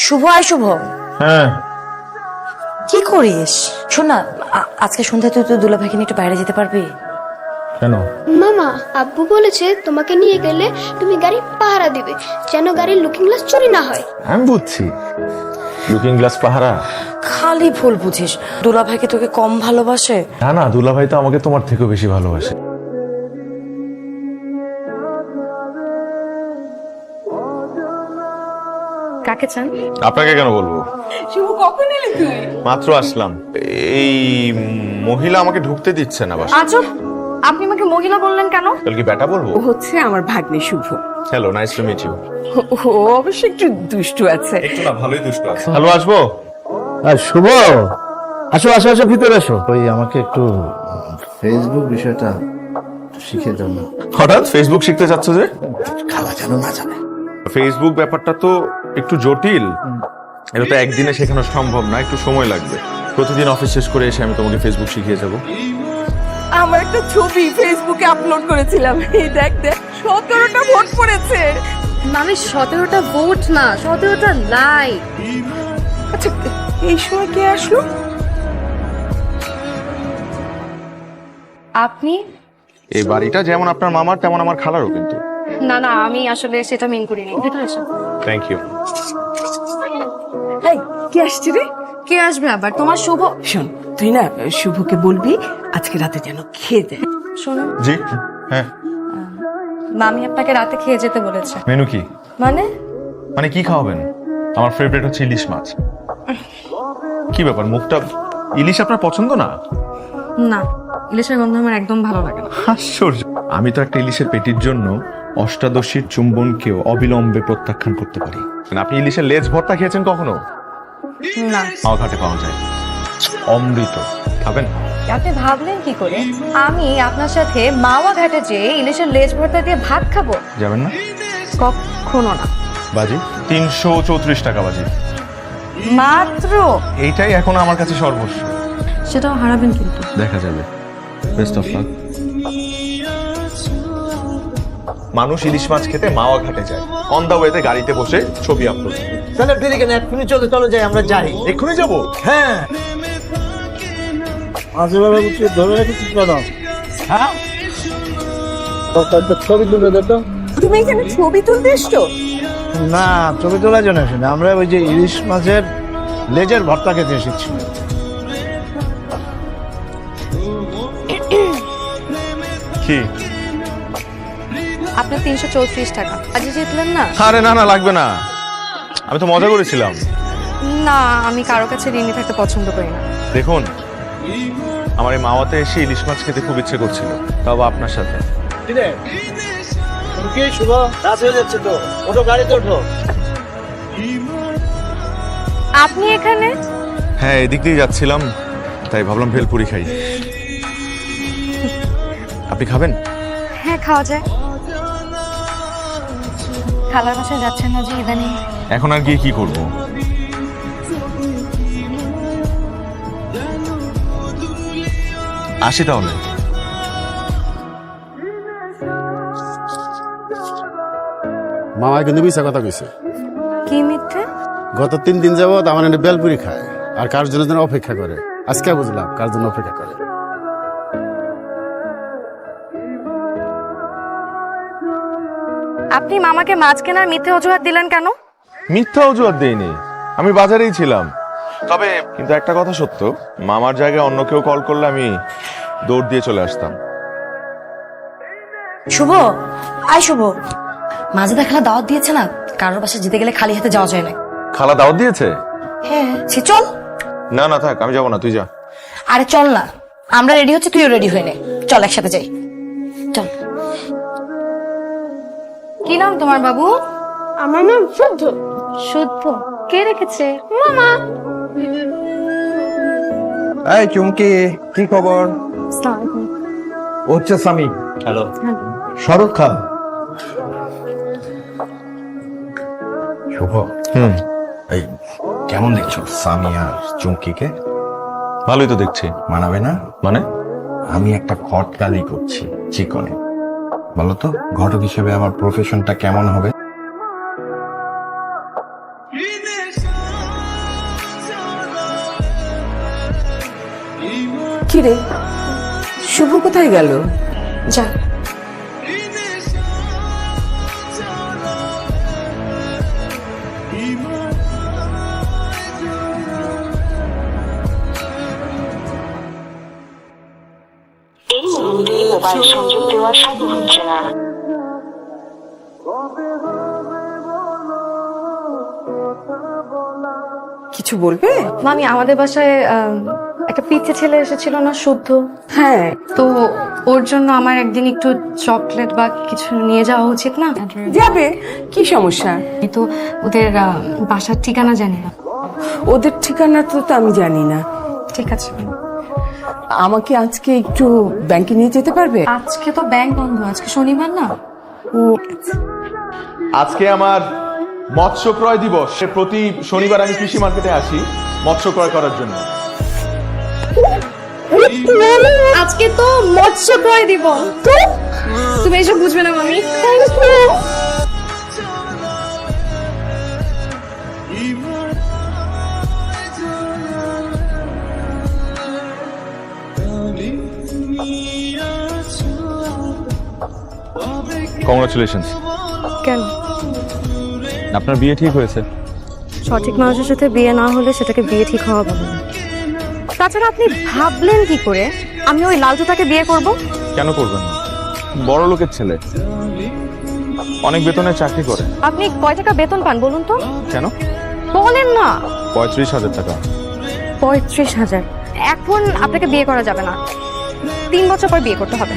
শুভ আয় শুভ। হ্যাঁ কি করিস? শোন না, আজকে সন্ধ্যায় তুই দুলা ভাইকে নিয়ে একটু বাইরে যেতে পারবি? কেন? মামা, আব্বু বলেছে তোমাকে নিয়ে গেলে তুমি গাড়ি পাহারা দিবে, যেন গাড়ির লুকিং গ্লাস চুরি না হয়। আমি বুঝছি, লুকিং গ্লাস পাহারা। খালি ভুল বুঝিস, দুলা ভাইকে তোকে কম ভালোবাসে? না না, দুলাভাই তো আমাকে তোমার থেকেও বেশি ভালোবাসে। কাকে চান? আপনাকে কেন বলবো? শুভ কখন এলি তুই? মাত্র আসলাম। এই মহিলা আমাকে ঢুকতে দিচ্ছে না বাসা। আজব, আপনি আমাকে মহিলা বললেন কেন? তাহলে কি বেটা বলবো? ও হচ্ছে আমার ভাগ্নে Shubho. Hello, nice to meet you. ও অবশ্য একটু দুষ্টু আছে। একটু না, ভালোই দুষ্ট আছে। হ্যালো, আসবো? আর শুভ, আসো আসো আসো, ভিতরে আসো। ওই আমাকে একটু ফেসবুক বিষয়টা শিখিয়ে দাও না। হঠাৎ ফেসবুক শিখতে চাচ্ছ যে? খালা জানো না জানে? ফেসবুক ব্যাপারটা তো একটু জটিল, এটা তো একদিনে শেখানো সম্ভব না, একটু সময় লাগবে। প্রতিদিন অফিস শেষ করে এসে আমি তোমাকে ফেসবুক শিখিয়ে যাবো। আমার একটা ছবি ফেসবুকে আপলোড করেছিলাম, এই দেখ দেখ 17টা ভোট পড়েছে। মানে 17টা ভোট না, 17টা লাইক। আচ্ছা, এই সময় কে আসলো? আপনি? এই বাড়িটা যেমন আপনার মামার তেমন আমার খালারও কিন্তু। না না, আমি আসলে সেটা মেন করিনি। ভেতরে এসো। Thank you. এই, কে আসছে রে? কে আসবে আবার? তোমার শুভ। শোন, তুই না শুভকে বলবি আজকে রাতে যেন খেয়ে দেয়। শুনুন, জি হ্যাঁ। মামি আপনাকে রাতে খেয়ে যেতে বলেছে। মেনু কি? মানে? মানে কি খাওয়াবেন? আমার ফেভারিট হচ্ছে ইলিশ মাছ। কি ব্যাপার, মুখটা? ইলিশ আপনার পছন্দ না? না, ইলিশের গন্ধ আমার একদম ভালো লাগে না। আশ্চর্য, আমি তো একটা ইলিশের পেটির জন্য অষ্টাদশীর চুম্বনকেও অবিলম্বে প্রত্যাখ্যান করতে পারি। মানে আপনি ইলিশের লেজ ভর্তা খেয়েছেন কখনো? না। মাওয়া ঘাটে পাওয়া যায়, অমৃত। খাবেন? আপনি ভাবলেন কি করে আমি আপনার সাথে মাওয়া ঘাটে যেয়ে ইলিশের লেজ ভর্তা দিয়ে ভাত খাবো? যাবেন না? কখনো না। বাজি 334 টাকা বাজি। মাত্র? এইটাই এখন আমার কাছে সর্বস্ব। সেটাও হারাবেন কিন্তু। দেখা যাবে। Best of luck. মানুষ ইলিশ মাছ খেতে মাওয়া ঘাটে যায়, অন দা ওয়েতে গাড়িতে বসে ছবি আপলোড। তাহলে দেরি কেন? এক্ষুনি চলো চলো যাই, আমরা যাই। এক্ষুনি যাবো? হ্যাঁ, আজ এভাবে উঠে ধরে রেখেছি কেন? হ্যাঁ, ছবি তুলে দে তো। তুমি এখানে ছবি তুলতে এসছো? না, ছবি তোলার জন্য আসেনি, আমরা ওই যে ইলিশ মাছের লেজের ভর্তা খেতে এসেছি। কি? আপনার 334 টাকা। আজই জিতলেন না? আরে না না, লাগবে না, আমি তো মজা করেছিলাম। না, আমি কারো কাছে ঋণী থাকতে পছন্দ করি না। দেখুন, আমার এই মাওয়াতে এসে ইলিশ মাছ খেতে খুব ইচ্ছে করছিল, তাও আপনার সাথে। কি শুভ, রাত হয়ে যাচ্ছে তো, ওঠো গাড়িতে ওঠো। আপনি এখানে? হ্যাঁ, এদিক দিয়ে যাচ্ছিলাম, তাই ভাবলাম ভেলপুরি খাই। আপনি খাবেন? হ্যাঁ, খাওয়া যায়। খালার বাসায় যাচ্ছেন না যে ইদানিং? এখন আর গিয়ে কি করব? আসি তাহলে। মামা কিন্তু মিশা কথা কইছে। কি মিথ্যে? গত 3 দিন যাবত আমার এনে বেলপুরি খায় আর কার জন্য যেন অপেক্ষা করে। আজকে বুঝলাম কার জন্য অপেক্ষা করে। আপনি মামাকে মাছ কেনার মিথ্যে অজুহাত দিলেন কেন? মিথ্যা অজুহাত দেইনি, আমি বাজারেই ছিলাম। তবে কিন্তু একটা কথা সত্য, মামার জায়গায় অন্য কেউ কল করলে আমি দৌড় দিয়ে চলে আসতাম। শুভ, আয় শুভ। মাঝে দেখালা দাওয়াত দিয়েছে না, কারোর বাসায় যেতে গেলে খালি হাতে যাওয়া যায় না। খালা দাওয়াত দিয়েছে? হ্যাঁ, চল। না না থাক, আমি যাবো না, তুই যা। আরে চল না, আমরা রেডি হচ্ছি, তুইও রেডি হয়ে নে। চল একসাথে যাই, চল। কি নাম তোমার বাবু? আমার নাম শুদ্ধ। শুদ্ধ? কে রেখেছে? মামা। এই চুমকি, কি খবর? ও হচ্ছে স্বামী। হ্যালো, শরৎ খান। শুভ, এই কেমন দেখছো সামি আর চুমকিকে? ভালোই তো দেখছি। মানাবে না? মানে? আমি একটা ঘটকালি করছি চিকনে, বলো তো ঘটক হিসেবে আমার প্রফেশনটা কেমন হবে? কিরে শুভ কোথায় গেল? যা এই মুহূর্তে মোবাইল সংযোগ দেওয়া সম্ভব হচ্ছে না। কিছু বলবে? মামি, আমাদের বাসায় একটা পিচ্ছে ছেলে এসেছিল না, শুদ্ধ। হ্যাঁ, তো ওর জন্য আমার একদিন একটু চকলেট বা কিছু নিয়ে যাওয়া উচিত না? যাবে, কি সমস্যা? আমি তো ওদের বাসার ঠিকানা জানি না। ওদের ঠিকানা তো আমি জানি না। ঠিক আছে, আমাকে আজকে একটু ব্যাংকে নিয়ে যেতে পারবে? আজকে তো ব্যাংক বন্ধ, আজকে শনিবার না? ও আজকে আমার মৎস্য ক্রয় দিবস। প্রতি শনিবার আমি কৃষি মার্কেটে আসি মৎস্য ক্রয় করার জন্য। আজকে তো মৎস্য ক্রয় দিবস। তুমি এসব বুঝবে না মামি। কংগ্রাচুলেশনস। কেন? আপনার বিয়ে ঠিক হয়েছে। সঠিক মানুষের সাথে বিয়ে না হলে সেটাকে বিয়ে ঠিক হওয়া বলে না। তাছাড়া আপনি ভাবলেন কি করে আমি ওই লালটুটাকে বিয়ে করব? কেন করবেন না? বড় লোকের ছেলে, অনেক বেতনে চাকরি করে। আপনি কয় টাকা বেতন পান বলুন তো? কেন? বলেন না। 35,000 টাকা। 35,000? এখন আপনাকে বিয়ে করা যাবে না, 3 বছর পর বিয়ে করতে হবে।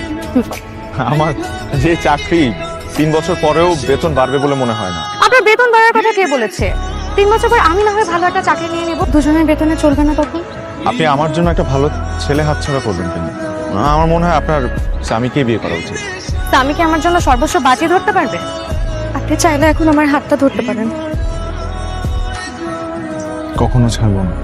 আমার যে চাকরি, 3 বছর পরেও বেতন বাড়বে বলে মনে হয় না। আপনার বেতন বাড়ার কথা কে বলেছে? 3 বছর পর আমি না হয় ভালো একটা চাকরি নিয়ে নেব, দুজনের বেতনে চলবে না তখন? আপনি আমার জন্য একটা ভালো ছেলে হাতছাড়া করবেন কেন? আমার মনে হয় আপনার স্বামীকেই বিয়ে করা উচিত। তা আমি কি আমার জন্য সর্বস্ব বাজি ধরতে পারবে? আপনি চাইলে এখন আমার হাতটা ধরতে পারেন। কখনো ছাড়বো না।